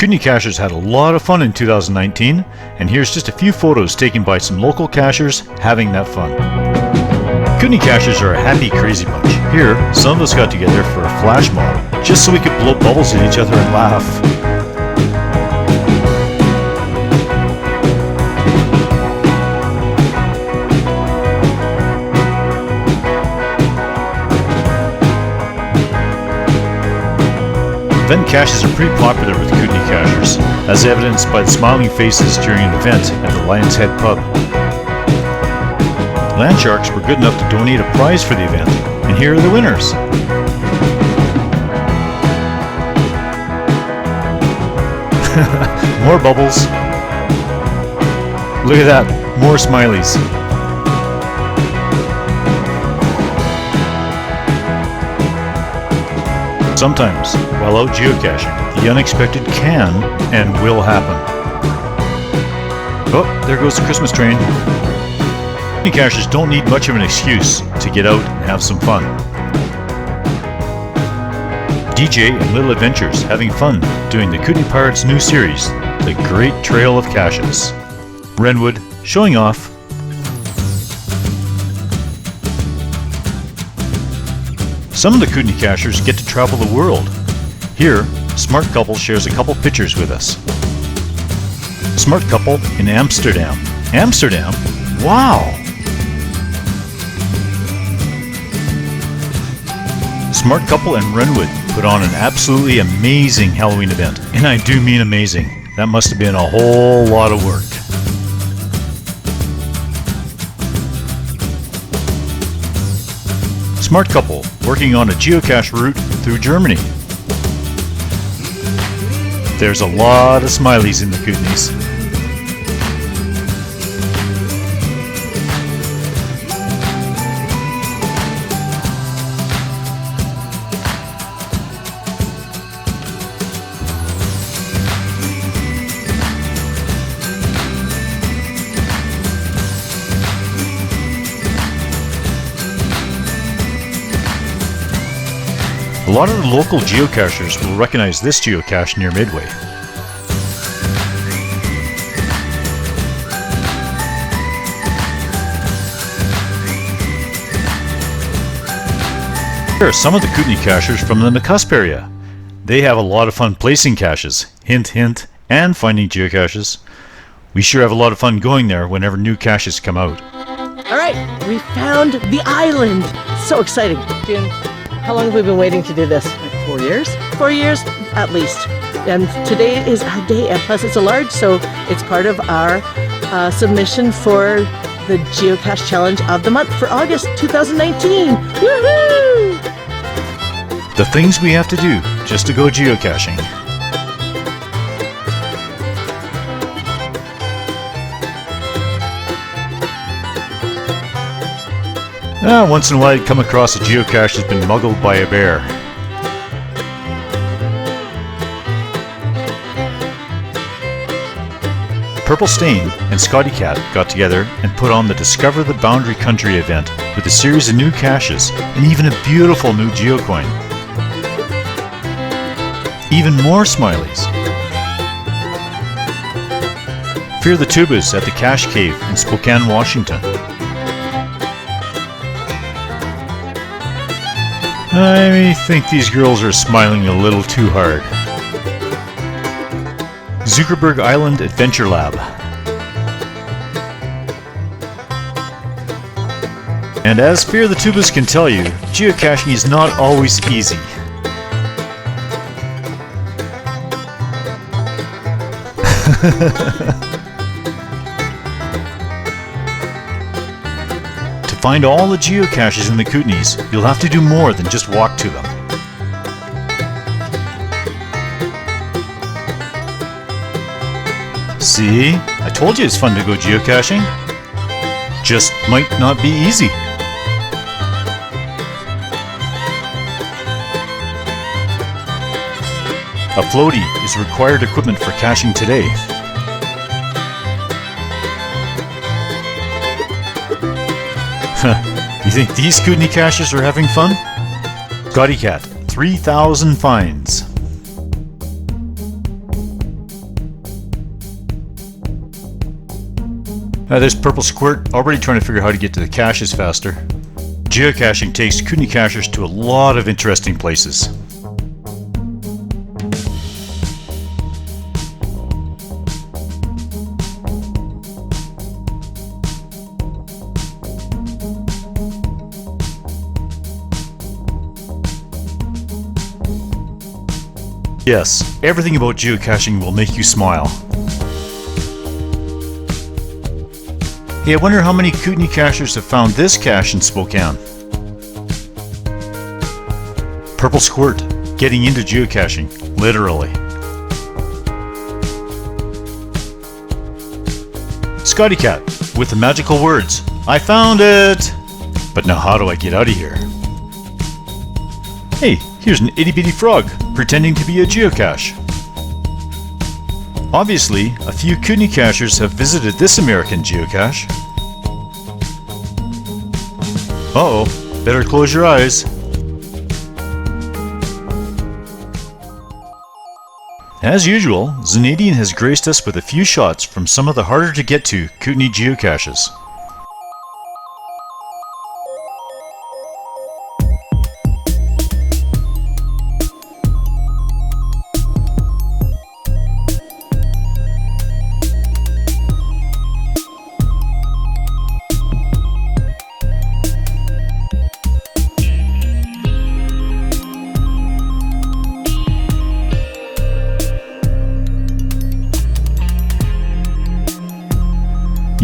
Kootenay Cachers had a lot of fun in 2019, and here's just a few photos taken by some local cachers having that fun. Kootenay Cachers are a happy, crazy bunch. Here, some of us got together for a flash mob, just so we could blow bubbles at each other and laugh. Event caches are pretty popular with Kootenay Cachers, as evidenced by the smiling faces during an event at the Lion's Head pub. Land Sharks were good enough to donate a prize for the event, and here are the winners. More bubbles. Look at that, more smileys. Sometimes, while out geocaching, the unexpected can and will happen. Oh, there goes the Christmas train. Kootenay Cachers don't need much of an excuse to get out and have some fun. DJ and Little Adventures having fun doing the Kootenay Pirates' new series, The Great Trail of Caches. Renwood showing off. Some of the Kootenay Cachers get to travel the world. Here, Smart Couple shares a couple pictures with us. Smart Couple in Amsterdam. Amsterdam? Wow! Smart Couple and Renwood put on an absolutely amazing Halloween event. And I do mean amazing. That must have been a whole lot of work. Smart Couple working on a geocache route through Germany. There's a lot of smileys in the Kootenays. A lot of the local geocachers will recognize this geocache near Midway. Here are some of the Kootenay Cachers from the Cusp area. They have a lot of fun placing caches, hint hint, and finding geocaches. We sure have a lot of fun going there whenever new caches come out. Alright, we found the island! So exciting. June, how long have we been waiting to do this? Like 4 years? 4 years, at least. And today is our day, and plus it's a large, so it's part of our submission for the Geocache Challenge of the Month for August 2019. Woohoo! The things we have to do just to go geocaching. Once in a while you come across a geocache that's been muggled by a bear. Purple Stain and Scotty Cat got together and put on the Discover the Boundary Country event with a series of new caches and even a beautiful new geocoin. Even more smileys. Fear the Tubas at the Cache Cave in Spokane, Washington. I think these girls are smiling a little too hard. Zuckerberg Island Adventure Lab. And as Fear the Tubas can tell you, geocaching is not always easy. To find all the geocaches in the Kootenays, you'll have to do more than just walk to them. See? I told you it's fun to go geocaching. Just might not be easy. A floaty is required equipment for caching today. You think these Kootenay Cachers are having fun? Scotty Cat, 3,000 finds. There's Purple Squirt, already trying to figure out how to get to the caches faster. Geocaching takes Kootenay Cachers to a lot of interesting places. Yes, everything about geocaching will make you smile. Hey, I wonder how many Kootenay Cachers have found this cache in Spokane. Purple Squirt, getting into geocaching, literally. Scotty Cat, with the magical words, I found it! But now how do I get out of here? Hey, here's an itty bitty frog, pretending to be a geocache. Obviously, a few Kootenay Cachers have visited this American geocache. Uh-oh, better close your eyes. As usual, Zanadian has graced us with a few shots from some of the harder to get to Kootenay geocaches.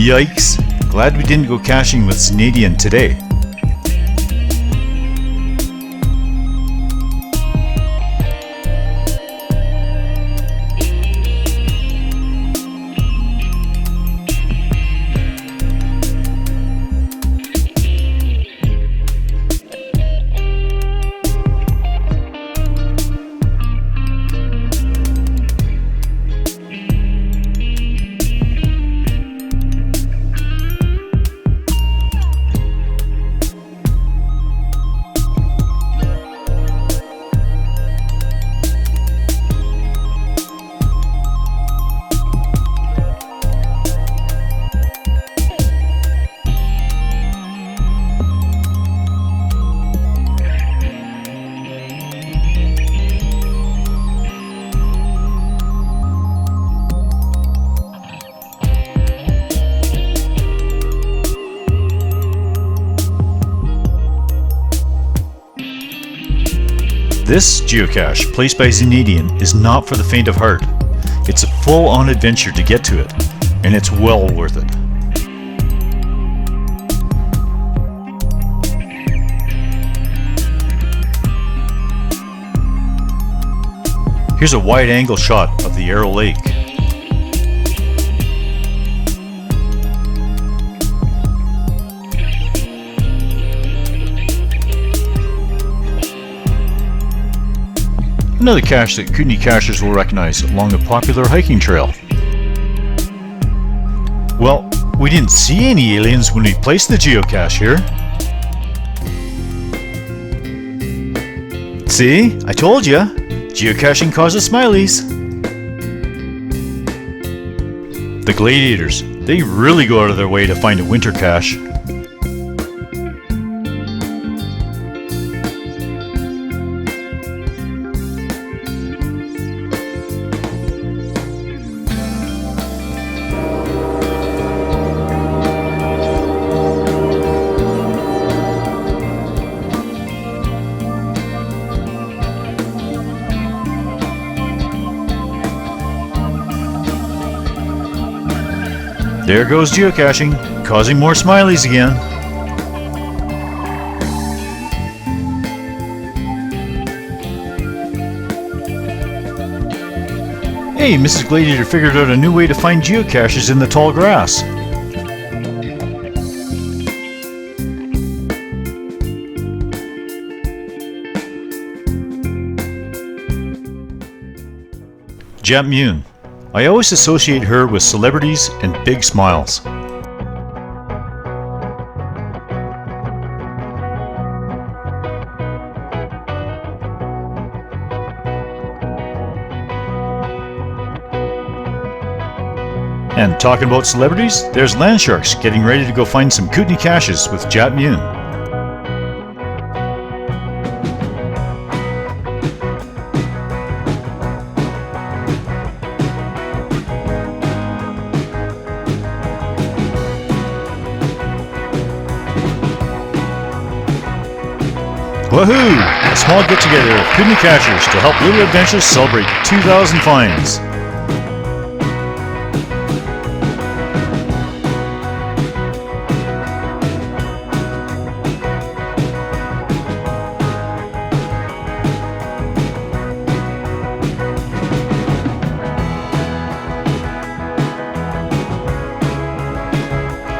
Yikes! Glad we didn't go caching with Zanadian today. This geocache, placed by Zanadian, is not for the faint of heart. It's a full-on adventure to get to it, and it's well worth it. Here's a wide-angle shot of the Arrow Lake. Another cache that Kootenay Cachers will recognize along a popular hiking trail. Well, we didn't see any aliens when we placed the geocache here. See? I told ya! Geocaching causes smileys. The gladiators, they really go out of their way to find a winter cache. There goes geocaching, causing more smileys again. Hey, Mrs. Gladiator figured out a new way to find geocaches in the tall grass. Jap Mune. I always associate her with celebrities and big smiles. And talking about celebrities, there's land sharks getting ready to go find some Kootenay caches with Jat Mune. Woohoo! A small get-together of Kootenay Cachers to help Little Adventures celebrate 2,000 finds.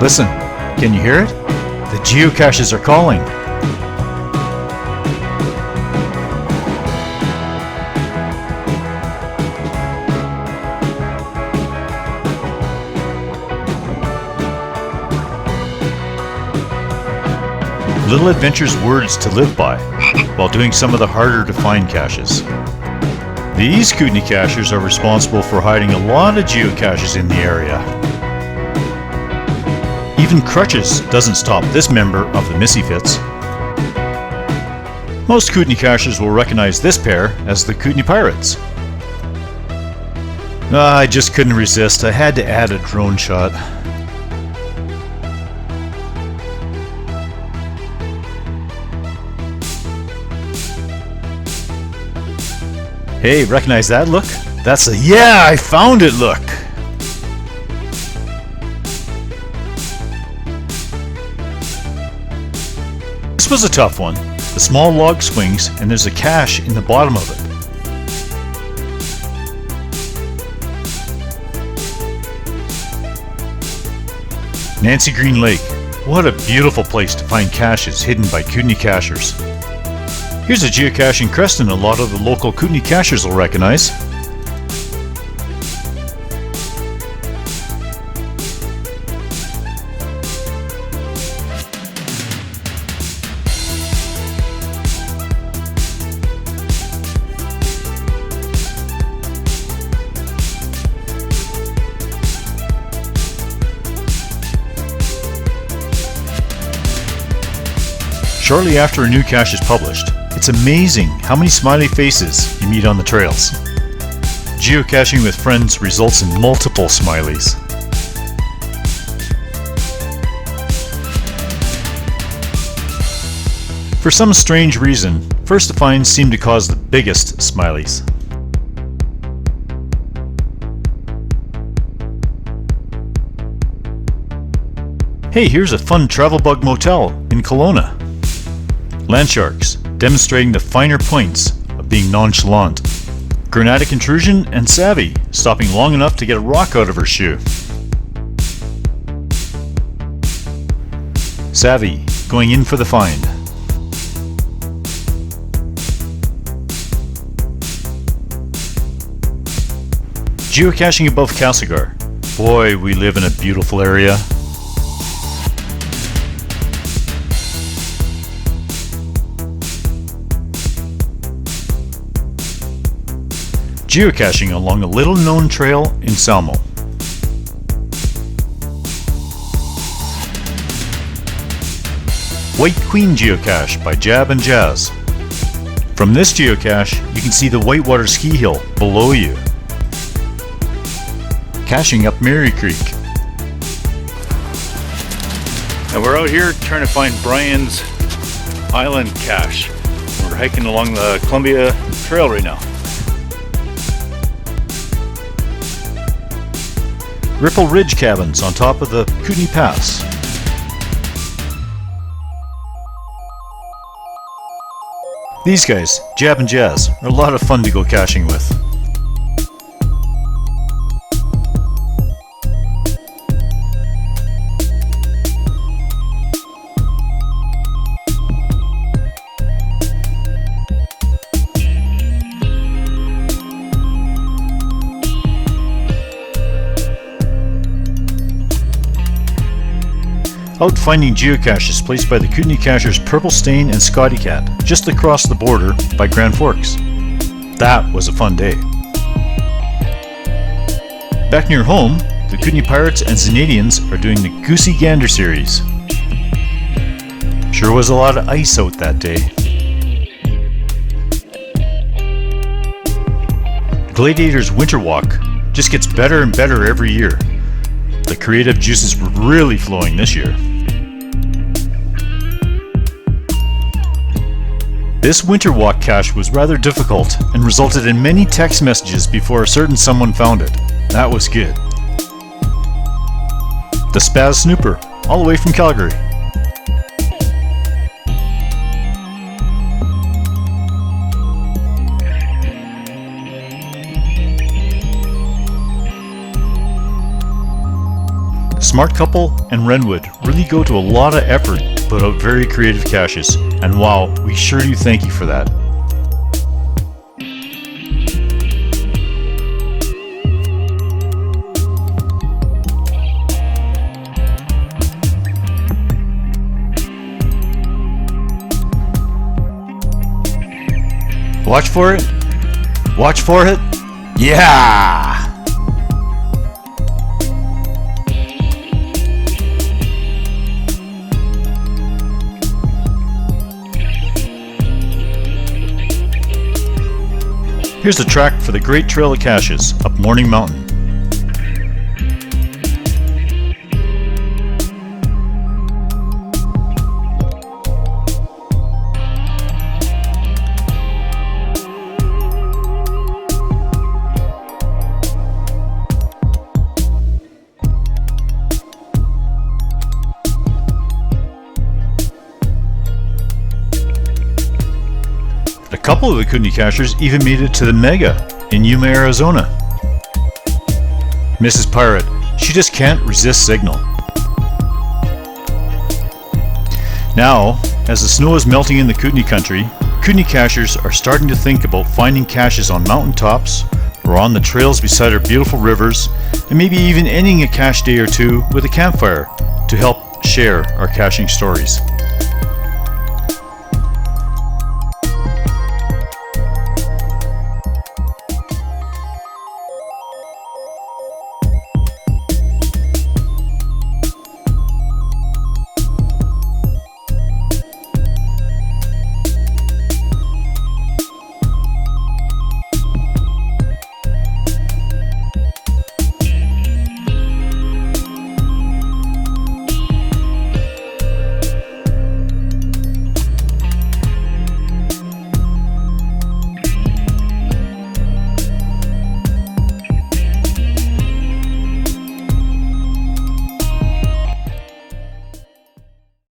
Listen, can you hear it? The geocaches are calling. Little Adventures words to live by, while doing some of the harder to find caches. These Kootenay Cachers are responsible for hiding a lot of geocaches in the area. Even crutches doesn't stop this member of the Missyfits. Most Kootenay Cachers will recognize this pair as the Kootenay Pirates. I just couldn't resist, I had to add a drone shot. Hey, recognize that look? That's a yeah, I found it look! This was a tough one. The small log swings and there's a cache in the bottom of it. Nancy Green Lake. What a beautiful place to find caches hidden by Kootenay Cachers. Here's a geocache in Creston a lot of the local Kootenay Cachers will recognize. Shortly after a new cache is published, it's amazing how many smiley faces you meet on the trails. Geocaching with friends results in multiple smileys. For some strange reason, first to finds seem to cause the biggest smileys. Hey, here's a fun travel bug motel in Kelowna. Landsharks, demonstrating the finer points of being nonchalant. Granitic intrusion and Savvy, stopping long enough to get a rock out of her shoe. Savvy, going in for the find. Geocaching above Castlegar. Boy, we live in a beautiful area. Geocaching along a little-known trail in Salmo. White Queen Geocache by Jab and Jazz. From this geocache, you can see the Whitewater ski hill below you. Caching up Mary Creek. And we're out here trying to find Brian's Island cache. We're hiking along the Columbia Trail right now. Ripple Ridge cabins on top of the Kootenay Pass. These guys, Jab and Jazz, are a lot of fun to go caching with. Out finding geocaches placed by the Kootenay Cachers Purple Stain and Scotty Cat, just across the border by Grand Forks. That was a fun day. Back near home, the Kootenay Pirates and Zanadians are doing the Goosey Gander series. Sure was a lot of ice out that day. Gladiator's Winter Walk just gets better and better every year. The creative juices were really flowing this year. This Winter Walk cache was rather difficult and resulted in many text messages before a certain someone found it. That was good. The Spaz Snooper, all the way from Calgary. Smart Couple and Renwood really go to a lot of effort to put out very creative caches, and wow, we sure do thank you for that. Watch for it. Watch for it. Yeah! Here's the track for the Great Trail of Caches up Morning Mountain. A couple of the Kootenay Cachers even made it to the Mega in Yuma, Arizona. Mrs. Pirate, she just can't resist signal. Now, as the snow is melting in the Kootenay country, Kootenay Cachers are starting to think about finding caches on mountaintops or on the trails beside our beautiful rivers, and maybe even ending a cache day or two with a campfire to help share our caching stories.